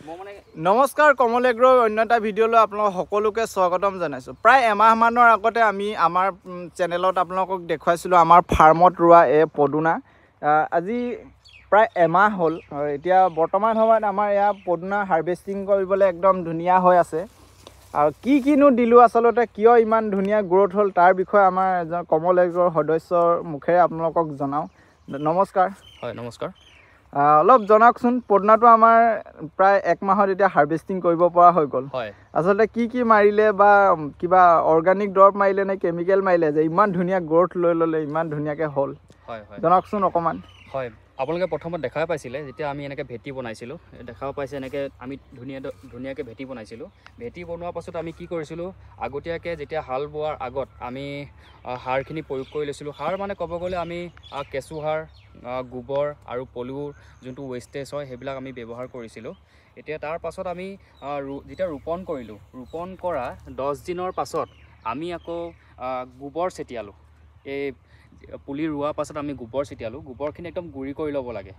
নমস্কাৰ কমল এগ্ৰ অন্য এটা ভিডিঅ'লৈ আপোনালোক সকলোকে স্বাগতম জনাইছোঁ। প্ৰায় এমাহমানৰ আগতে আমি আমাৰ চেনেলত আপোনালোকক দেখুৱাইছিলোঁ আমাৰ ফাৰ্মত ৰোৱা পদুনা। আজি প্ৰায় এমাহ হ'ল। এতিয়া বৰ্তমান সময়ত আমাৰ এয়া পদুনা হাৰ্ভেষ্টিং কৰিবলৈ একদম ধুনীয়া হৈ আছে। আৰু কিনো দিলোঁ আচলতে কিয় ইমান ধুনীয়া গ্ৰ'থ হ'ল তাৰ বিষয়ে আমাৰ এজন কমল এগ্ৰৰ সদস্যৰ মুখেৰে আপোনালোকক জনাওঁ। নমস্কাৰ। হয়, নমস্কাৰ। অলপ জনাওকচোন, পদুনাটো আমাৰ প্ৰায় এক মাহত এতিয়া হাৰ্ভেষ্টিং কৰিব পৰা হৈ গ'ল। হয়, আচলতে কি মাৰিলে বা কিবা অৰ্গেনিক দৰৱ মাৰিলে নে কেমিকেল মাৰিলে যে ইমান ধুনীয়া গ্ৰ'থ লৈ ল'লে, ইমান ধুনীয়াকৈ হ'ল? হয় হয় জনাওকচোন অকণমান। হয়, আপোনালোকে প্ৰথমত দেখাই পাইছিলে যেতিয়া আমি এনেকৈ ভেটি বনাইছিলোঁ, দেখাও পাইছে এনেকৈ আমি ধুনীয়াকৈ ভেটি বনাইছিলোঁ। ভেটি বনোৱাৰ পাছত আমি কি কৰিছিলোঁ, আগতীয়াকৈ যেতিয়া হাল বোৱাৰ আগত আমি সাৰখিনি প্ৰয়োগ কৰি লৈছিলোঁ। সাৰ মানে ক'ব গ'লে আমি কেঁচু সাৰ, গোবৰ আৰু পলুৰ যোনটো ৱেষ্টেজ হয় সেইবিলাক আমি ব্যৱহাৰ কৰিছিলোঁ। এতিয়া তাৰ পাছত আমি যেতিয়া ৰোপণ কৰিলোঁ, ৰোপণ কৰা 10 দিনৰ পাছত আমি আকৌ গোবৰ ছটিয়ালোঁ। এই পুলি ৰোৱাৰ পাছত আমি গোবৰ ছটিয়ালোঁ। গোবৰখিনি একদম গুড়ি কৰি ল'ব লাগে।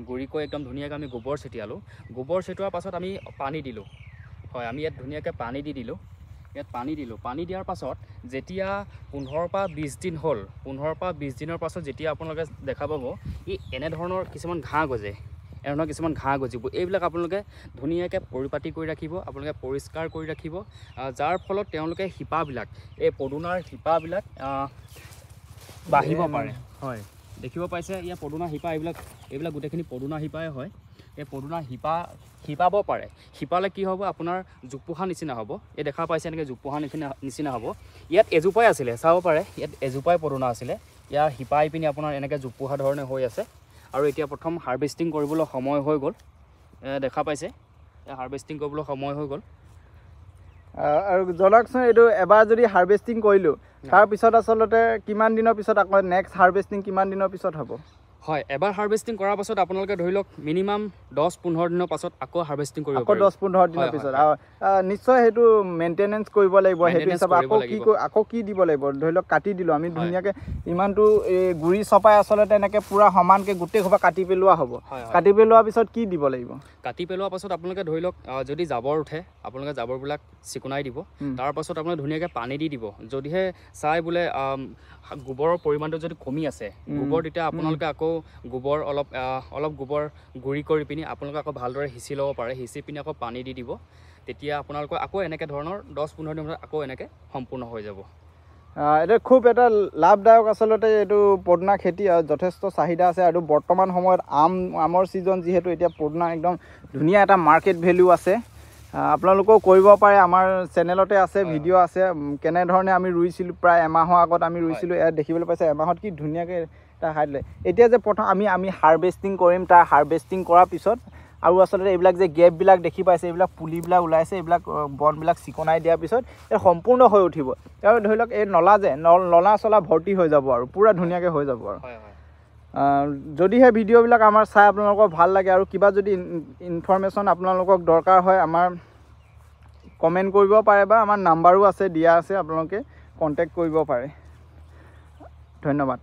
গুড়ি কৰি একদম ধুনীয়াকৈ আমি গোবৰ ছটিয়ালোঁ। গোবৰ ছটিওৱাৰ পাছত আমি পানী দিলোঁ। হয়, আমি ইয়াত ধুনীয়াকৈ পানী দিলোঁ। পানী দিয়াৰ পাছত যেতিয়া 15 পৰা 20 দিন হ'ল, 15 পৰা 20 দিনৰ পাছত যেতিয়া আপোনালোকে দেখা পাব এনেধৰণৰ কিছুমান ঘাঁহ গজে, গজিব। এইবিলাক আপোনালোকে ধুনীয়াকৈ পৰিপাতি কৰি ৰাখিব, আপোনালোকে পৰিষ্কাৰ কৰি ৰাখিব, যাৰ ফলত তেওঁলোকে শিপাবিলাক, এই পদুনাৰ শিপাবিলাক বাঢ়িব পাৰে। হয়, দেখিব পাইছে ইয়াৰ পদুনা শিপা, এইবিলাক গোটেইখিনি পদুনা শিপাই হয়। এই পদুনা শিপাব পাৰে। শিপালে কি হ'ব, আপোনাৰ জোপোহা নিচিনা হ'ব। এই দেখা পাইছে এনেকৈ জোপোহা নিচিনা হ'ব। ইয়াত এজোপাই আছিলে, চাব পাৰে ইয়াত এজোপাই পদুনা আছিলে। ইয়াৰ শিপাই পিনি আপোনাৰ এনেকৈ জোপোহা ধৰণে হৈ আছে। আৰু এতিয়া প্ৰথম হাৰ্ভেষ্টিং কৰিবলৈ সময় হৈ গ'ল। দেখা পাইছে হাৰ্ভেষ্টিং কৰিবলৈ সময় হৈ গ'ল। আৰু জনাওকচোন, এইটো এবাৰ যদি হাৰ্ভেষ্টিং কৰিলোঁ তাৰপিছত আচলতে কিমান দিনৰ পিছত আকৌ নেক্সট হাৰ্ভেষ্টিং কিমান দিনৰ পিছত হ'ব? হয়, এবাৰ হাৰ্ভেষ্টিং কৰাৰ পাছত আপোনালোকে ধৰি লওক মিনিমাম 10-15 দিনৰ পাছত আকৌ হাৰ্ভেষ্টিং কৰিব পাৰিব। 10-15 দিনৰ পিছত নিশ্চয় সেইটো মেইনটেনেঞ্চ কৰিব লাগিব। সেইটো হিচাপে আকৌ কি দিব লাগিব? ধৰি লওক কাটি দিলোঁ আমি ধুনীয়াকৈ ইমানটো এই গুড়ি চপাই আচলতে এনেকৈ পূৰা সমানকৈ গোটেই সোপা কাটি পেলোৱা হ'ব। কাটি পেলোৱাৰ পিছত কি দিব লাগিব? কাটি পেলোৱাৰ পাছত আপোনালোকে ধৰি লওক যদি জাবৰ উঠে, আপোনালোকে জাবৰবিলাক চিকুণাই দিব। তাৰ পাছত আপোনালোকে ধুনীয়াকৈ পানী দি দিব। যদিহে চাই বোলে গোবৰৰ পৰিমাণটো যদি কমি আছে, গোবৰ তেতিয়া আপোনালোকে আকৌ গোবৰ অলপ গোবৰ গুড়ি কৰি পিনি আপোনালোকে আকৌ ভালদৰে সিঁচি ল'ব পাৰে। সিঁচি পিনি আকৌ পানী দি দিব। তেতিয়া আপোনালোকৰ আকৌ এনেকৈ ধৰণৰ 10-15 দিনৰ আকৌ এনেকৈ সম্পূৰ্ণ হৈ যাব। এইটো খুব এটা লাভদায়ক আচলতে এইটো পদুনা খেতি, যথেষ্ট চাহিদা আছে। আৰু বৰ্তমান সময়ত আমৰ ছিজন যিহেতু, এতিয়া পদুনা একদম ধুনীয়া এটা মাৰ্কেট ভেলিউ আছে। আপোনালোকেও কৰিব পাৰে, আমাৰ চেনেলতে আছে, ভিডিঅ' আছে কেনেধৰণে আমি ৰুইছিলোঁ। প্ৰায় এমাহৰ আগত আমি ৰুইছিলোঁ। ইয়াত দেখিবলৈ পাইছে এমাহত কি ধুনীয়াকৈ এটা হাইট লয়। এতিয়া যে প্ৰথম আমি হাৰ্ভেষ্টিং কৰিম, তাৰ হাৰ্ভেষ্টিং কৰাৰ পিছত আৰু আচলতে এইবিলাক যে গেপবিলাক দেখি পাইছে, এইবিলাক পুলিবিলাক ওলাইছে, এইবিলাক বনবিলাক চিকনাই দিয়াৰ পিছত এই সম্পূৰ্ণ হৈ উঠিব। আৰু ধৰি লওক এই নলা চলা ভৰ্তি হৈ যাব আৰু পূৰা ধুনীয়াকৈ হৈ যাব। আৰু যদিহে ভিডিঅ'বিলাক আমাৰ চাই আপোনালোকৰ ভাল লাগে আৰু কিবা যদি ইনফৰ্মেশ্যন আপোনালোকক দৰকাৰ হয়, আমাৰ কমেণ্ট কৰিব পাৰে বা আমাৰ নাম্বাৰো আছে, দিয়া আছে, আপোনালোকে কণ্টেক্ট কৰিব পাৰে। ধন্যবাদ।